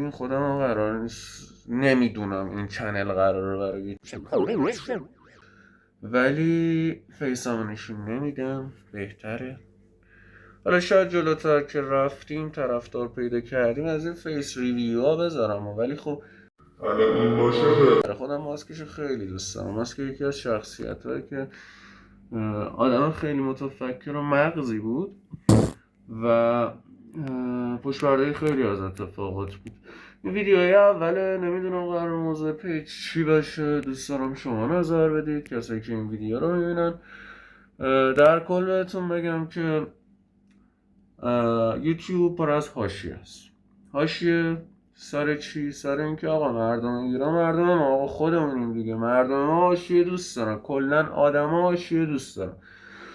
این خودم هم قرار نیست، نمیدونم این چنل قراره برای ولی فیسامو نشون نمیدم، بهتره. حالا شاید جلوتر که رفتیم طرفدار پیدا کردیم از این فیس ریویو ها بذارم، ولی خب حالا این باشه برای خودم ماسکشو خیلی دوست دارم. ماسک یکی از شخصیت هایی که آدم خیلی متفکر و مغزی بود و پشت پرده خیلی از اتفاقات بود. این ویدیوی اوله، نمیدونم قرار موضوع پیج چی باشه، دوست دارم شما نظر بدید کسایی که این ویدیو رو میبینن. در کل بهتون بگم که یوتیوب پر از حاشیه است. حاشیه سر چی؟ سر اینکه آقا مردم ایران مردم ما، آقا خودمونیم دیگه، مردم ما حاشیه دوست دارن، کلا آدما حاشیه دوست دارن.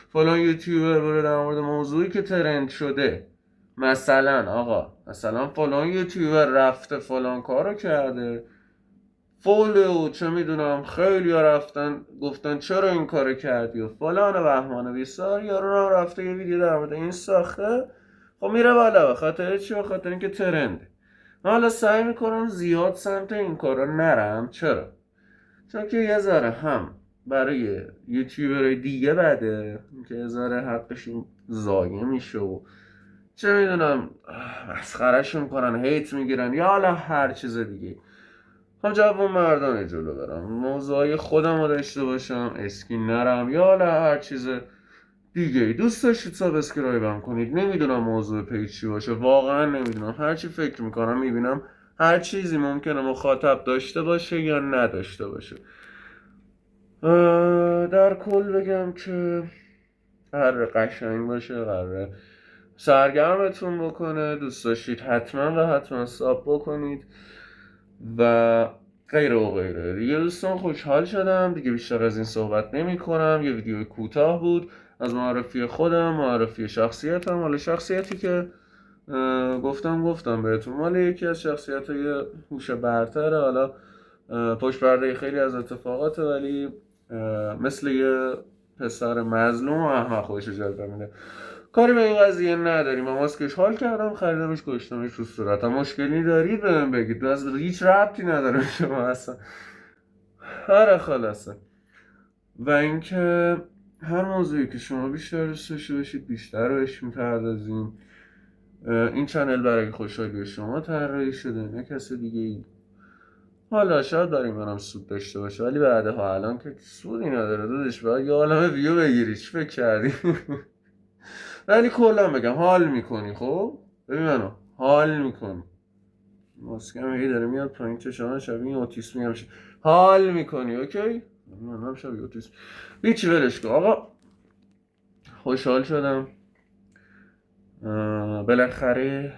فلان یوتیوبر بره در مورد موضوعی که ترند شده، مثلا فلان یوتیوبر رفته فلان کارو کرده، فولو چه میدونم خیلی ها رفتن گفتن چرا این کارو کردی و فلان و بهمان و بیسار، یارو هم رفته یه ویدیو در مورد این ساخته، خب میره بالا. به خاطر چی؟ به خاطر اینکه ترنده. من حالا سعی میکنم زیاد سمت این کارا نرم. چرا؟ چون که یه ذره هم برای یوتیوبرهای دیگه بده که یه ذره حقشون ضایع میشه و چه میدونم مسخرهشون کنن، هیت میگیرن یا حالا هر چیز دیگه. هم جوون مردانه جلو برم، موضوعی خودم رو داشته باشم، اسکین نرم یا حالا هر چیز دیگه. دوست داشتید سابسکرایبم کنید. نمیدونم موضوع پیج چی باشه، واقعا نمیدونم. هرچی فکر میکنم میبینم هر چیزی ممکنه مخاطب داشته باشه یا نداشته باشه. در کل بگم که قراره قشنگ باشه، قراره سرگرمتون بکنه. دوست داشتید حتما ساب بکنید و غیره و غیره دیگه. دوستان خوشحال شدم دیگه، بیشتر از این صحبت نمی کنم. یه ویدیو کوتاه بود از معرفی خودم، معرفی شخصیتم. حالا شخصیتی که گفتم بهتون مال یکی از شخصیت‌های هوش برتره. حالا پشت پرده خیلی از اتفاقات، ولی مثل یه پسر مظلوم و احمق خودش جلوه میده. کاری به این قضیه نداریم. من ماسکش حال کردم، خریدمش، گشتمش رو صورتم. مشکلی دارید بهم بگید، از هیچ ربطی نداره شما اصلا. آره خلاصه. و اینکه هر موضوعی که شما بیشتر دوست داشته باشید بیشتر بهش میپردازیم. این چنل برای خوشحالی شما طراحی شده، نه کسی دیگه ای. حالا شاید برای منم سود داشته باشه، ولی بعدها الان که سودی نداره دادش، باید یه عالمه ویو بگیری. چی فکر کردی؟ ولی کلا بگم حال میکنی. خب ببین منو حال میکنی. ماسکم هی داره میاد پایین، چشمان شبیه اوتیسم میشه. حال میکنی اوکی؟ منم شبیه اوتیسم. هیچی ولش کن آقا. خوشحال شدم بالاخره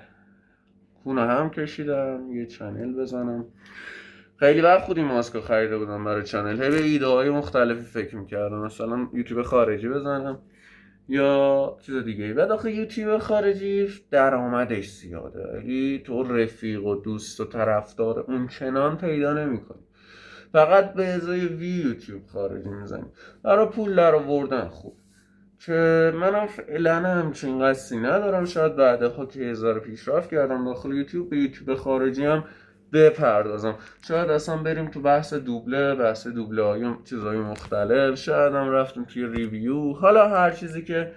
کونه هم کشیدم یه چنل بزنم. خیلی وقت خود این ماسکو خریده بودم برای چنل، هی به ایده های مختلفی فکر میکردم، مثلا یوتیوب خارجی بزنم یا چیز دیگه ای. بعد آخه یوتیوب خارجی درآمدش زیاده، ولی تو رفیق و دوست و طرفدار اون چنان پیدا نمیکنی. فقط به ازای یوتیوب خارجی میزنی برای پول در آوردن. خوب که منم فعلا همچین قصدی ندارم. شاید بعدها که هزار پیشرفت کردم داخل یوتیوب به یوتیوب خارجی هم بپردازم. شاید اصلا بریم تو بحث دوبله های چیزهای مختلف. شاید هم رفتیم توی ریویو، حالا هر چیزی که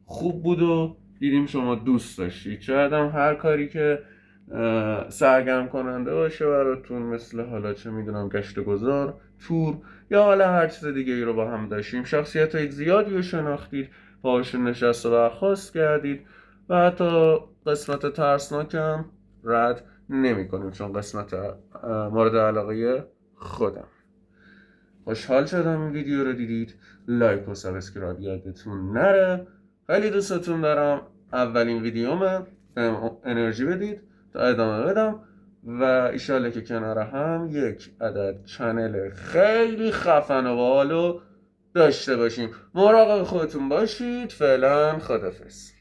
خوب بود و دیدیم شما دوست داشتید. شاید هم هر کاری که سرگرم کننده باشه براتون، مثل حالا چه میدونم گشت گذار، تور یا حالا هر چیز دیگه ای رو با هم داشتیم. شخصیت های زیادی رو شناختید، باهاشون نشست و برخاست کردید و حتی قسمت ترسناکم رد نمی کنیم چون قسمت مورد علاقه خودم. خوشحال شدم این ویدیو رو دیدید. لایک و سابسکرایب یادتون نره. خیلی دوستتون دارم. اولین ویدیومه، انرژی بدید تا ادامه بدم و ایشاله که کنار هم یک عدد چنل خیلی خفن و بالو داشته باشیم. مراقب خودتون باشید. فعلا خداحافظ.